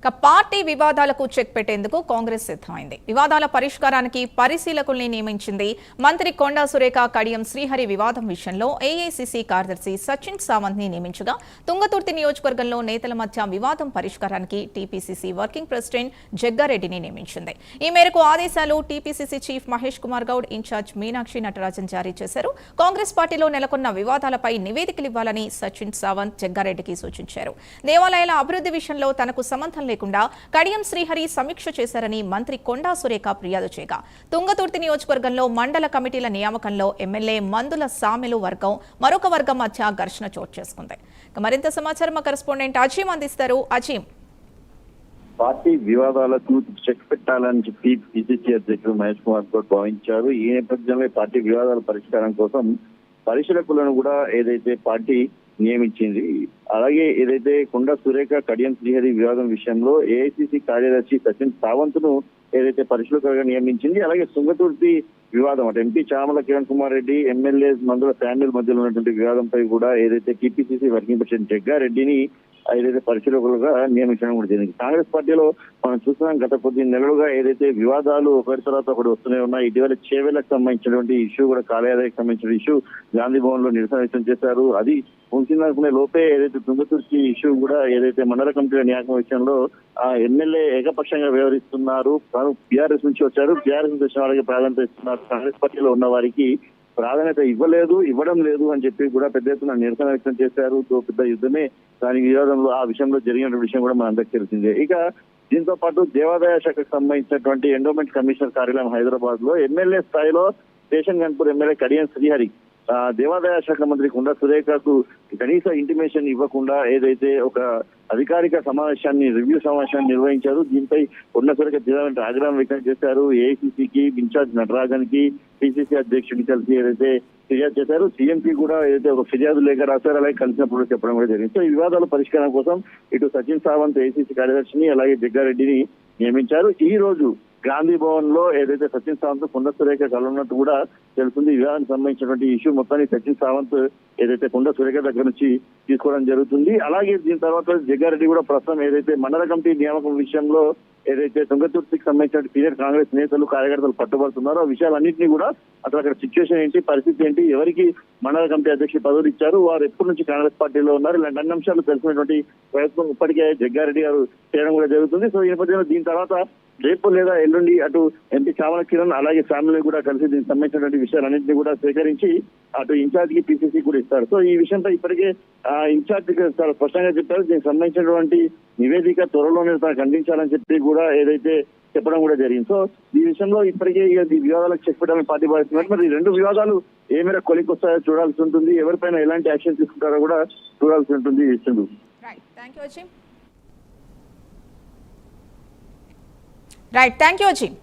Party వివాదాలకు check పెట్టేందుకు కాంగ్రెస్ సిద్ధమైంది. వివాదాల పరిష్కారానికి పరిశీలకుల్ని నియమించింది. మంత్రి కొండా సురేఖ కడియం శ్రీహరి వివాదం విషయంలో ఏఐసీసీ కార్యదర్శి సచిన్ సావంత్ ని నియమించగా, తుంగతుర్తి నియోజకవర్గంలో నేతల మధ్య వివాదం పరిష్కారానికి టీపీసీసీ వర్కింగ్ ప్రెసిడెంట్ జగ్గారెడ్డిని నియమించింది. ఈ మేరకు ఆదేశాలు TPCC chief Mahesh Kumar Goud, in-charge Meenakshi Natarajan జారీ చేశారు. కాంగ్రెస్ పార్టీలో నెలకొన్న వివాదాలపై నివేదికలివ్వాలని సచిన్ సావంత్ జగ్గారెడ్డికి సూచించారు. దేవాలయాల అభివృద్ధి విషయంలో తనకు సంబంధం లేకుండా కడియం శ్రీహరి సమీక్ష చేశారని మంత్రి కొండా సురేఖ ఫిర్యాదు చేయగా, తుంగతుర్తి నియోజకవర్గంలో మండల కమిటీల నియామకంలో ఎమ్మెల్యే మందుల సామెలు వర్గం మరొక వర్గం మధ్య ఘర్షణ చోటు చేసుకుంది. మరింత సమాచారం మా కరెస్పాండెంట్ అజీం అందిస్తారు. అజీం, పార్టీ వివాదాలకు చెక్ పెట్టాలని చెప్పి పిసిసి అధ్యక్షుడు మహేష్ కుమార్ గౌడ్ భావించారు. ఈ నేపథ్యంలో పార్టీ వివాదాల పరిష్కారం కోసం పరిశీలకులను కూడా ఏదైతే పార్టీ నియమించింది. అలాగే ఏదైతే కొండా సురేఖ కడియం శ్రీహరి వివాదం విషయంలో ఏఐసీసీ కార్యదర్శి సచిన్ సావంత్ ను ఏదైతే పరిశీలకులుగా నియమించింది. అలాగే తుంగతుర్తి వివాదం అంటే ఎంపీ చామల కిరణ్ కుమార్ రెడ్డి, ఎమ్మెల్యే మందుల శామ్యుల్ మధ్యలో ఉన్నటువంటి వివాదంపై కూడా ఏదైతే టీపీసీసీ వర్కింగ్ ప్రెసిడెంట్ జగ్గారెడ్డిని ఏదైతే పరిశీలకులుగా నియమించడం కూడా జరిగింది. కాంగ్రెస్ పార్టీలో మనం చూస్తున్నాం, గత కొద్ది నెలలుగా ఏదైతే వివాదాలు ఒకరి తర్వాత ఒకటి వస్తూనే ఉన్నాయి. ఇటీవల చేవేలకు సంబంధించినటువంటి ఇష్యూ కూడా కాలేయాలకు సంబంధించిన ఇష్యూ గాంధీ భవన్ లో నిరసన వ్యక్తం చేశారు. అది ముగిసిందనుకునే లోపే ఏదైతే తుంగతుర్తి ఇష్యూ కూడా ఏదైతే మండల కమిటీల నియామకం విషయంలో ఆ ఎమ్మెల్యే ఏకపక్షంగా వ్యవహరిస్తున్నారు. తాను పీఆర్ఎస్ నుంచి వచ్చారు, పీఆర్ఎస్ నుంచి వచ్చిన వారికి ప్రాధాన్యత ఇస్తున్నారు, కాంగ్రెస్ పార్టీలో ఉన్న వారికి ప్రాధాన్యత ఇవ్వడం లేదు అని చెప్పి కూడా పెద్ద ఎత్తున నిరసన వ్యక్తం చేశారు. పెద్ద యుద్ధమే దాని వివాదంలో ఆ విషయంలో జరిగిన విషయం కూడా మనందరికీ తెలిసిందే. ఇక దీంతో పాటు దేవాదాయ శాఖకు సంబంధించినటువంటి ఎండోమెంట్ కమిషనర్ కార్యాలయం హైదరాబాద్ లో ఎమ్మెల్యే స్థాయిలో స్టేషన్ గన్పూర్ ఎమ్మెల్యే కడియం శ్రీహరి దేవాదాయ శాఖ మంత్రి కొండా సురేఖకు కనీస ఇంటిమేషన్ ఇవ్వకుండా ఏదైతే ఒక అధికారిక రివ్యూ సమావేశాన్ని నిర్వహించారు. దీనిపై కొండా సురేఖ తీవ్రమైన ఆగ్రహం వ్యక్తం చేశారు. ఏఐసీసీకి ఇన్ఛార్జ్ నటరాజన్ కి పిసిసి అధ్యక్షుడికి కలిసి ఏదైతే ఫిర్యాదు చేశారు. సీఎంకి కూడా ఏదైతే ఒక ఫిర్యాదు లేఖ రాశారు, అలాగే కలిసినప్పుడు చెప్పడం కూడా జరిగింది. సో ఈ వివాదాల పరిష్కారం కోసం ఇటు సచిన్ సావంత్ ఏఐసీసీ కార్యదర్శిని అలాగే జగ్గారెడ్డిని నియమించారు. ఈ రోజు గాంధీ భవన్ లో ఏదైతే సచిన్ సావంత్ కొండా సురేఖ కలున్నట్టు కూడా తెలుస్తుంది. ఈ వివాదానికి సంబంధించినటువంటి ఇష్యూ మొత్తాన్ని సచిన్ సావంత్ ఏదైతే కొండా సురేఖ దగ్గర నుంచి తీసుకోవడం జరుగుతుంది. అలాగే దీని తర్వాత జగ్గారెడ్డి కూడా ప్రస్తుతం ఏదైతే మండల కమిటీ నియామకం విషయంలో ఏదైతే తుంగతుర్తికి సంబంధించిన సీనియర్ కాంగ్రెస్ నేతలు కార్యకర్తలు పట్టుబడుతున్నారో ఆ విషయాలన్నింటినీ కూడా అసలు అక్కడ సిచ్యువేషన్ ఏంటి, పరిస్థితి ఏంటి, ఎవరికి మండల కమిటీ అధ్యక్షుడు పదవులు ఇచ్చారు, వారు ఎప్పటి నుంచి కాంగ్రెస్ పార్టీలో ఉన్నారు, ఇలాంటి అన్ని అంశాలు తెలిసినటువంటి ప్రయత్నం ఇప్పటికే జగ్గారెడ్డి గారు చేయడం కూడా జరుగుతుంది. సో ఈ నేపథ్యంలో దీని తర్వాత రేపు లేదా ఎల్లుండి అటు ఎంపీ చామల కిరణ్ అలాగే ఫ్యామిలీ కూడా కలిసి దీనికి సంబంధించినటువంటి విషయాలన్నింటినీ కూడా సేకరించి అటు ఇన్ఛార్జ్ కి పీసీసీ కూడా ఇస్తారు. సో ఈ విషయంపై ఇప్పటికే ఇన్ఛార్జ్ చాలా స్పష్టంగా చెప్పారు. దీనికి సంబంధించినటువంటి నివేదిక త్వరలోనే తనకు అందించాలని చెప్పి కూడా ఏదైతే చెప్పడం కూడా జరిగింది. సో ఈ విషయంలో ఇప్పటికే ఈ వివాదాలకు చెక్ పెట్టాలని పార్టీ భావిస్తున్నారు. మరి ఈ రెండు వివాదాలు ఏ మేర కొలికొస్తాయో చూడాల్సి ఉంటుంది. ఎవరిపైన ఎలాంటి యాక్షన్ తీసుకుంటారో కూడా చూడాల్సి ఉంటుంది. Right, thank you Azeem.